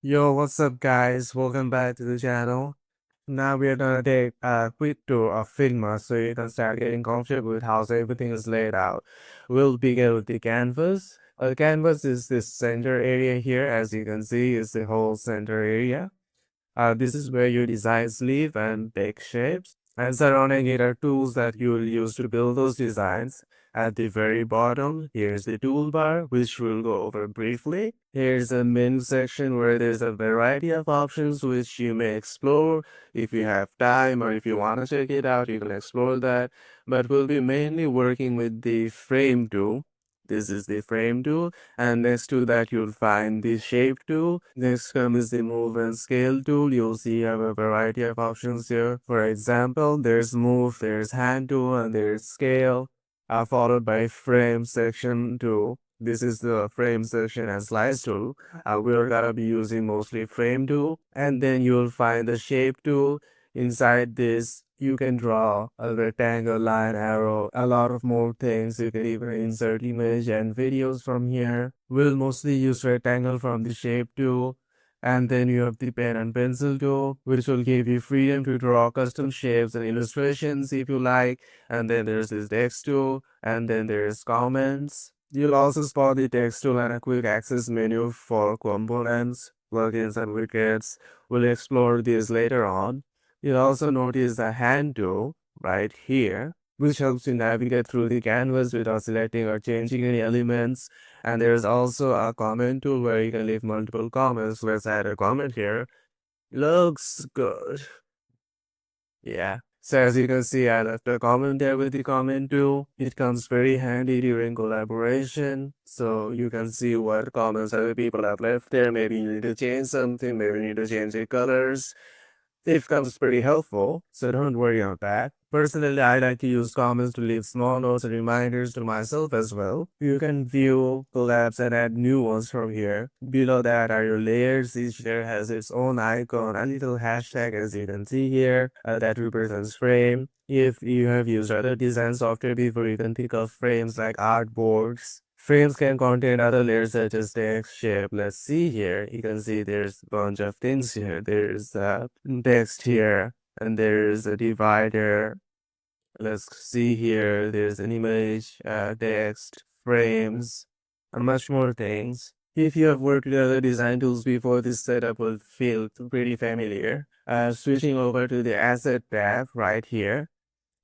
Yo, what's up, guys? Welcome back to the channel. Now we are gonna take a quick tour of Figma so you can start getting comfortable with how everything is laid out. We'll begin with the canvas. The canvas is this center area here, as you can see, is the whole center area. This is where your designs live and take shapes. And surrounding it are tools that you will use to build those designs. At the very bottom, here's the toolbar, which we'll go over briefly. Here's a menu section where there's a variety of options which you may explore. If you have time or if you want to check it out, you can explore that. But we'll be mainly working with the frame tool. This is the frame tool, and next to that you'll find the shape tool. Next comes the move and scale tool. You'll see you have a variety of options here. For example, there's move, there's hand tool, and there's scale, followed by frame section tool. This is the frame section and slice tool. We're gonna be using mostly frame tool, and then you'll find the shape tool. Inside this, you can draw a rectangle, line, arrow, a lot of more things. You can even insert image and videos from here. We'll mostly use rectangle from the shape tool. And then you have the pen and pencil tool, which will give you freedom to draw custom shapes and illustrations if you like. And then there's this text tool, and then there's comments. You'll also spot the text tool and a quick access menu for components, plugins, and widgets. We'll explore these later on. You'll also notice the hand tool right here, which helps you navigate through the canvas without selecting or changing any elements. And there's also a comment tool where you can leave multiple comments. Let's add a comment here. Looks good. Yeah. So as you can see, I left a comment there with the comment tool. It comes very handy during collaboration. So you can see what comments other people have left there. Maybe you need to change something. Maybe you need to change the colors. It comes pretty helpful, so don't worry about that. Personally, I like to use comments to leave small notes and reminders to myself as well. You can view, collapse, and add new ones from here. Below that are your layers. Each layer has its own icon, a little hashtag as you can see here, that represents frame. If you have used other design software before, you can think of frames like artboards. Frames can contain other layers such as text, shape. Let's see here. You can see there's a bunch of things here. There's text here, and there's a divider. Let's see here. There's an image, text, frames, and much more things. If you have worked with other design tools before, this setup will feel pretty familiar. Switching over to the asset tab right here.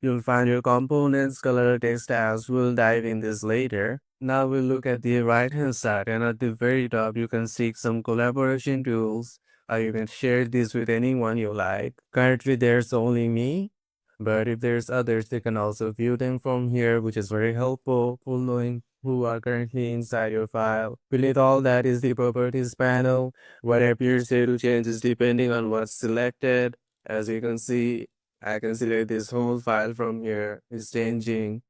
You'll find your components, color, text tabs. We'll dive in this later. Now we'll look at the right hand side, and at the very top you can see some collaboration tools. You can share this with anyone you like. Currently there's only me, but if there's others, they can also view them from here, which is very helpful for knowing who are currently inside your file. Beneath all that is the properties panel. What appears here to changes depending on what's selected. As you can see, I can select this whole file from here. It's changing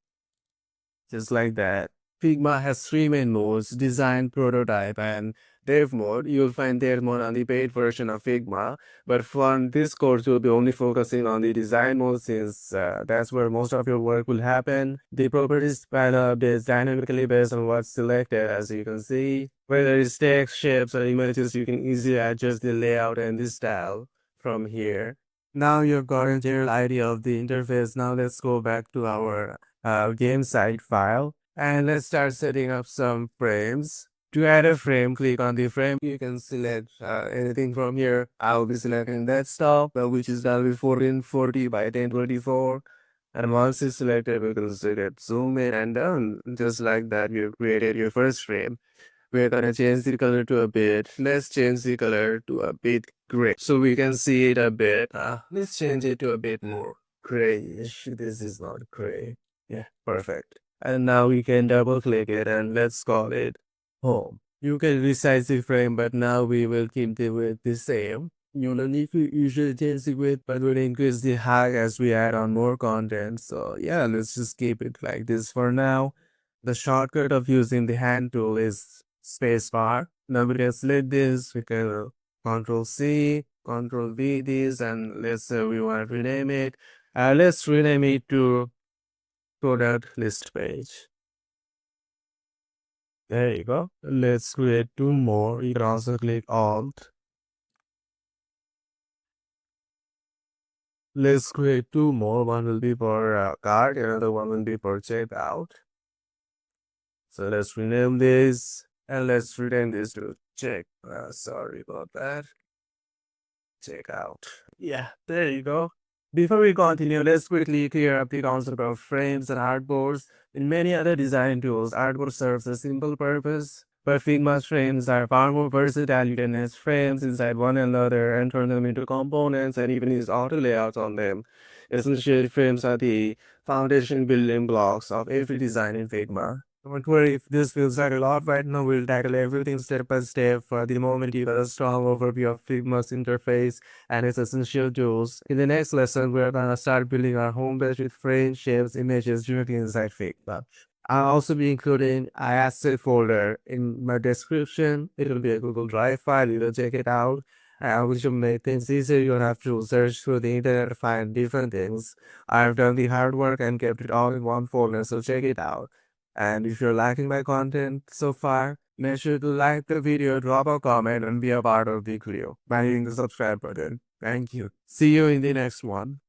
just like that. Figma has three main modes: design, prototype, and dev mode. You'll find dev mode on the paid version of Figma, but for this course, you'll be only focusing on the design mode since that's where most of your work will happen. The properties panel updates dynamically based on what's selected, as you can see. Whether it's text, shapes, or images, you can easily adjust the layout and the style from here. Now you've got a general idea of the interface. Now let's go back to our game site file, and let's start setting up some frames. To add a frame, click on the frame. You can select anything from here. I'll be selecting desktop, which is gonna be 1440 by 1024. And once it's selected, we can select zoom in and done. Just like that, you've created your first frame. We're gonna change the color to a bit. Let's change the color to a bit gray so we can see it a bit. Let's change it to a bit more grayish. This is not gray. Yeah, perfect. And now we can double click it and let's call it home. You can resize the frame, but now we will keep the width the same. You don't need to usually change the width, but we'll increase the height as we add on more content. So yeah, let's just keep it like this for now. The shortcut of using the hand tool is spacebar. Now we can select this, we can Control C, Control V this, and let's say we want to rename it. Let's rename it to product list page. There you go. Let's create two more. You can also click Alt Let's create two more. One will be for card, another one will be for checkout. So let's rename this and let's rename this to check. Sorry about that. Checkout. Yeah, there you go. Before we continue, let's quickly clear up the concept of frames and artboards. In many other design tools, artboard serves a simple purpose, but Figma's frames are far more versatile. You can nest frames inside one another and turn them into components and even use auto layouts on them. Essentially, frames are the foundation building blocks of every design in Figma. Don't worry if this feels like a lot right now, we'll tackle everything step by step. For the moment, you got a strong overview of Figma's interface and its essential tools. In the next lesson, we're gonna start building our home page with frames, shapes, images directly inside Figma. I'll also be including a asset folder in my description. It will be a Google Drive file. You will check it out. Which will make things easier. You don't have to search through the internet to find different things. I've done the hard work and kept it all in one folder, so check it out. And if you're liking my content so far, make sure to like the video, drop a comment, and be a part of the crew by hitting the subscribe button. Thank you. See you in the next one.